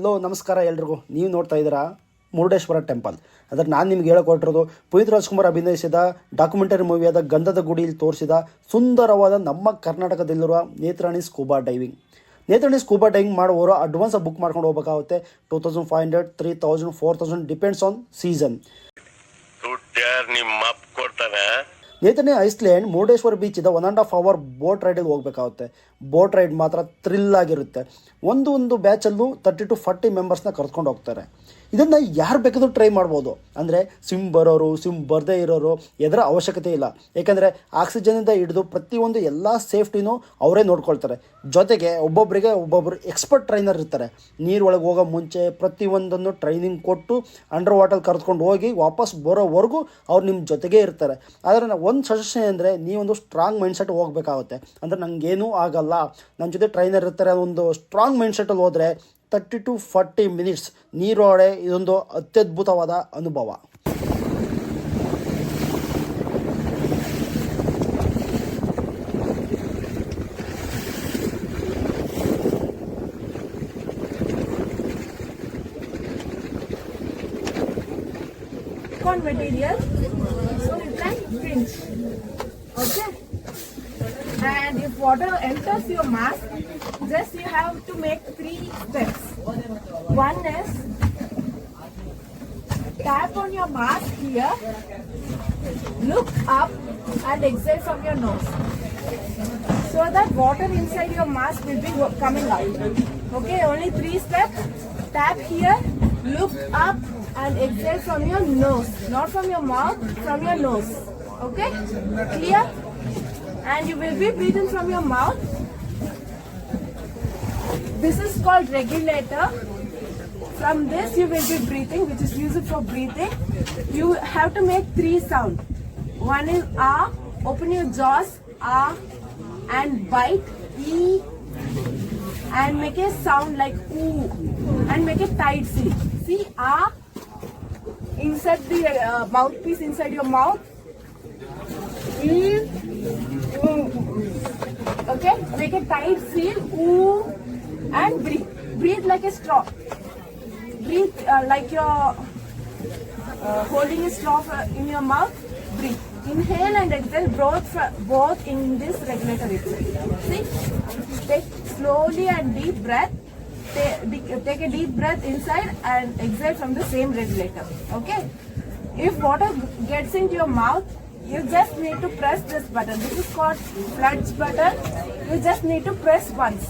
Hello ನಮಸ್ಕಾರ ಎಲ್ರಿಗೂ. ನೀವು ನೋಡ್ತಾ ಇದ್ದೀರಾ ಮುರುಡೇಶ್ವರ ಟೆಂಪಲ್. ಅಂದರೆ ನಾನು ನಿಮ್ಗೆ ಹೇಳಿಕೊಟ್ಟಿರೋದು ಪುನೀತ್ ರಾಜ್ಕುಮಾರ್ ಅಭಿನಯಿಸಿದ ಡಾಕ್ಯುಮೆಂಟರಿ ಮೂವಿಯಾದ ಗಂಧದ ಗುಡಿಯಲ್ಲಿ ತೋರಿಸಿದ ಸುಂದರವಾದ ನಮ್ಮ ಕರ್ನಾಟಕದಲ್ಲಿರುವ Netrani scuba diving. Netrani scuba diving ಮಾಡುವವರು ಅಡ್ವಾನ್ಸ್ ಬುಕ್ ಮಾಡ್ಕೊಂಡು ಹೋಗಬೇಕಾಗುತ್ತೆ. 2500, 3000, 4000 depends on season. Netrani island ಮುರುಡೇಶ್ವರ ಬೀಚಿಂದ 1.5 hour ಬೋಟ್ ರೈಡಲ್ಲಿ ಹೋಗಬೇಕಾಗುತ್ತೆ. ಬೋಟ್ ರೈಡ್ ಮಾತ್ರ ಥ್ರಿಲ್ ಆಗಿರುತ್ತೆ. ಒಂದು ಬ್ಯಾಚಲ್ಲೂ 30 to 40 ಮೆಂಬರ್ಸ್ನ ಕರ್ಕೊಂಡು ಹೋಗ್ತಾರೆ. ಇದನ್ನು ಯಾರು ಬೇಕಾದರೂ ಟ್ರೈ ಮಾಡ್ಬೋದು. ಅಂದರೆ ಸ್ವಿಮ್ ಬರೋರು, ಸ್ವಿಮ್ ಬರದೇ ಇರೋರು ಎದರ ಅವಶ್ಯಕತೆ ಇಲ್ಲ. ಏಕೆಂದರೆ ಆಕ್ಸಿಜನಿಂದ ಹಿಡಿದು ಪ್ರತಿಯೊಂದು ಎಲ್ಲ ಸೇಫ್ಟಿನೂ ಅವರೇ ನೋಡ್ಕೊಳ್ತಾರೆ. ಜೊತೆಗೆ ಒಬ್ಬೊಬ್ಬರು ಎಕ್ಸ್ಪರ್ಟ್ ಟ್ರೈನರ್ ಇರ್ತಾರೆ. ನೀರೊಳಗೆ ಹೋಗೋ ಮುಂಚೆ ಪ್ರತಿಯೊಂದನ್ನು ಟ್ರೈನಿಂಗ್ ಕೊಟ್ಟು ಅಂಡರ್ ವಾಟರ್ ಕರೆದುಕೊಂಡು ಹೋಗಿ ವಾಪಸ್ ಬರೋವರೆಗೂ ಅವ್ರು ನಿಮ್ಮ ಜೊತೆಗೇ ಇರ್ತಾರೆ. ಆದರೆ ಒಂದು ಸಜೆಷನ್ ಅಂದರೆ ನೀವೊಂದು ಸ್ಟ್ರಾಂಗ್ ಮೈಂಡ್ಸೆಟ್ ಹೋಗಬೇಕಾಗುತ್ತೆ. ಅಂದರೆ ನನಗೇನೂ ಆಗಲ್ಲ, ನನ್ನ ಜೊತೆ ಟ್ರೈನರ್ ಇರ್ತಾರೆ, ಒಂದು ಸ್ಟ್ರಾಂಗ್ ಮೈಂಡ್ಸೆಟ್ಟಲ್ಲಿ ಹೋದರೆ 30 to 40 minutes ನೀರೊಳಗೆ ಇದೊಂದು ಅತ್ಯದ್ಭುತವಾದ ಅನುಭವ. Material, so you can pinch. Okay. And if water enters your mask, just you have to make 3 steps. One is tap on your mask here, look up and exhale from your nose, so that water inside your mask will be coming out. Okay, only 3 steps. Tap here, look up and exhale from your nose, not from your mouth, from your nose. Okay, clear? And you will be breathing from your mouth. This is called regulator. From this you will be breathing, which is used for breathing. You have to make 3 sounds. One is ah, open your jaws, ah, and bite, e, and make a sound like oo, and make a tight seal. See, ah, insert the mouthpiece inside your mouth. Okay, make a tight seal, ooh, and breathe. Breathe like a straw. Breathe like you're holding a straw in your mouth. Breathe. Inhale and exhale both in this regulator itself. See, take slowly and deep breath. Take a deep breath inside and exhale from the same regulator. Okay. If water gets into your mouth, you just need to press this button. This is called flush button. You just need to press once.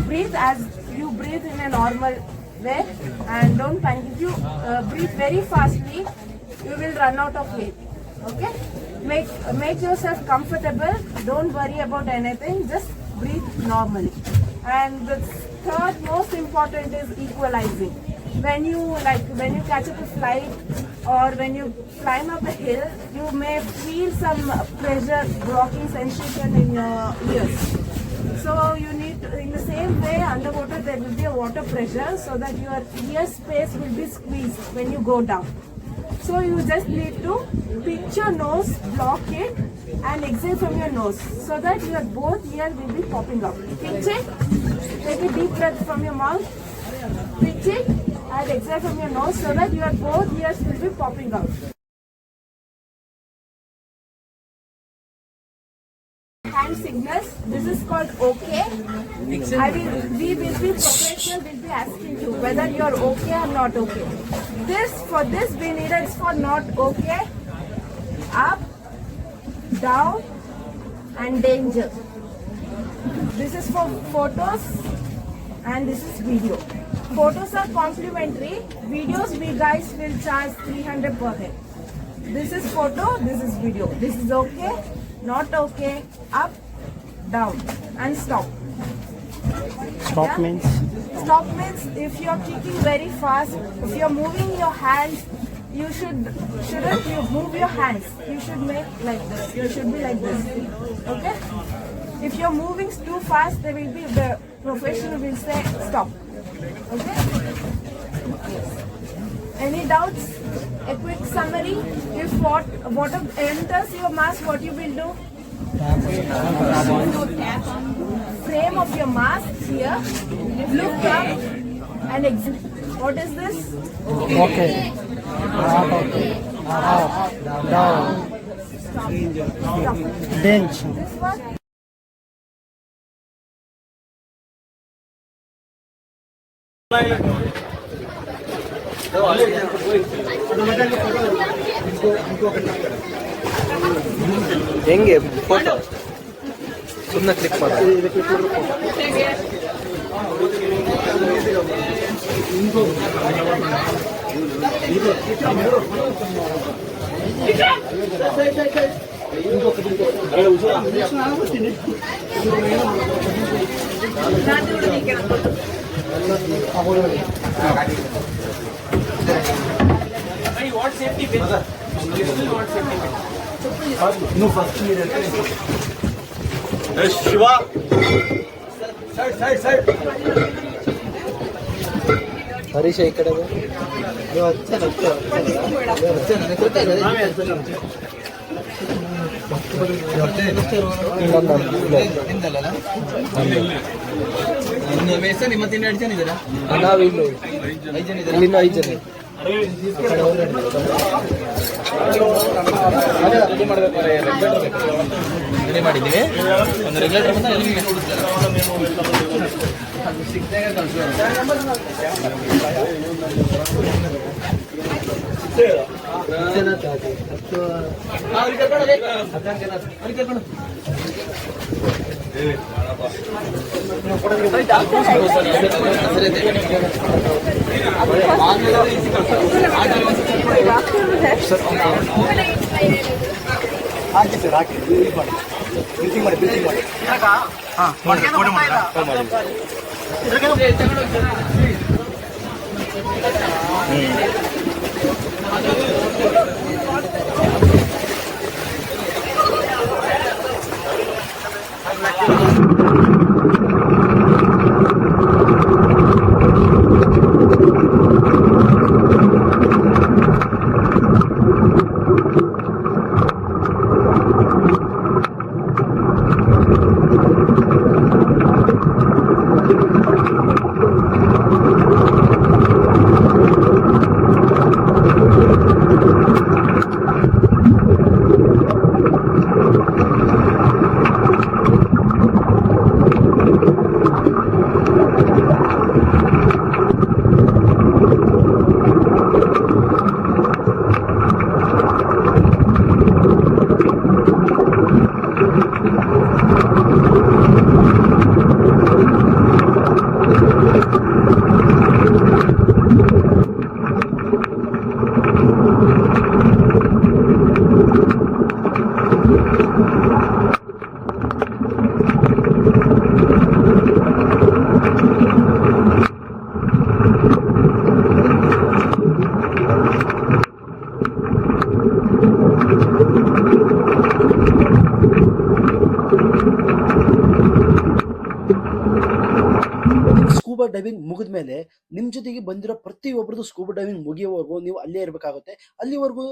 Breathe as you breathe in a normal way, and don't panic. If you breathe very fastly, you will run out of air. Okay? Make yourself comfortable. Don't worry about anything. Just breathe normally. And the third most important is equalizing. When you catch up a flight or when you climb up a hill, you may feel some pressure blocking sensation in your ears. So you need to, in the same way underwater there will be a water pressure, so that your ear space will be squeezed when you go down. So you just need to pinch your nose, block it, and exhale from your nose, so that your both ears will be popping up. Pinch it, take a deep breath from your mouth, pinch it, and exhale from your nose, so that your both ears will be popping out. Hand signals. This is called okay. We will be professional. Will be asking you whether you are okay or not okay. For this we need it for not okay, up, down, and danger. This is for photos, and this is video. Photos are complimentary. Videos we guys will charge 300 per head. This is photo, this is video. This is okay, not okay, up, down, and stop. Stop means? Stop means if you are kicking very fast, if you are moving your hands, you shouldn't you move your hands. You should make like this. You should be like this. Okay? If you are moving too fast, the professional will say stop. Okay? Any doubts? A quick summary. If water enters your mask, what you will do? Frame of your mask here. Look up and exit. What is this? Okay. Down. Bench. This one? ಹೆಂಗೆ photo ಸುಮ್ಮನೆ click ಮಾಡಿ ಶಿವ ಹರೀಶ ಈ ಕಡೆ ಬಾ. ನಾವಿಲ್ಲಿ ಇಲ್ಲಿಂದ 5 ಜನ ready ಮಾಡಿದ್ದೀವಿ. ಒಂದು ರೆಗ್ಯುಲೇಟರ್ ಬಂದ ಹಾಕಿ ಸರ್ ಹಾಕಿ ಬ್ರೀತಿಂಗ್ ಮಾಡಿ ಸ್ಕೂಬಾ ಡೈವಿಂಗ್ ಮುಗಿದ ಮೇಲೆ ನಿಮ್ಮ ಜೊತೆಗೆ ಬಂದಿರೋ ಪ್ರತಿಯೊಬ್ಬರದು ಸ್ಕೂಬಾ ಡೈವಿಂಗ್ ಮುಗಿಯೋವರೆಗೂ ನೀವು ಅಲ್ಲೇ ಇರಬೇಕಾಗುತ್ತೆ. ಅಲ್ಲಿವರೆಗೂ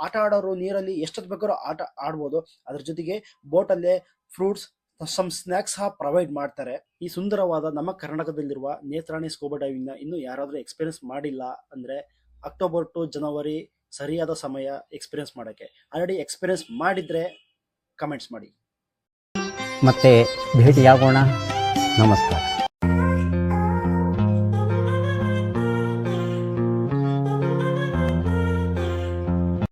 ಆಟ ಆಡೋರು ನೀರಲ್ಲಿ ಎಷ್ಟೊತ್ತು ಬೇಕಾದ್ರೂ ಆಟ ಆಡ್ಬೋದು. ಅದ್ರ ಜೊತೆಗೆ ಬೋಟಲ್ಲೇ ಫ್ರೂಟ್ಸ್ ಸಮ್ ಸ್ನ್ಯಾಕ್ಸ್ ಸಹ ಪ್ರೊವೈಡ್ ಮಾಡ್ತಾರೆ. ಈ ಸುಂದರವಾದ ನಮ್ಮ ಕರ್ನಾಟಕದಲ್ಲಿರುವ ನೇತ್ರಾಣಿ ಸ್ಕೂಬಾ ಡೈವಿಂಗ್ನ ಇನ್ನೂ ಯಾರಾದರೂ ಎಕ್ಸ್ಪೀರಿಯನ್ಸ್ ಮಾಡಿಲ್ಲ ಅಂದರೆ ಅಕ್ಟೋಬರ್ ಟು ಜನವರಿ ಸರಿಯಾದ ಸಮಯ ಎಕ್ಸ್ಪೀರಿಯನ್ಸ್ ಮಾಡೋಕ್ಕೆ. ಆಲ್ರೆಡಿ ಎಕ್ಸ್ಪೀರಿಯನ್ಸ್ ಮಾಡಿದರೆ ಕಮೆಂಟ್ಸ್ ಮಾಡಿ. ಮತ್ತೆ ಭೇಟಿಯಾಗೋಣ. ನಮಸ್ಕಾರ.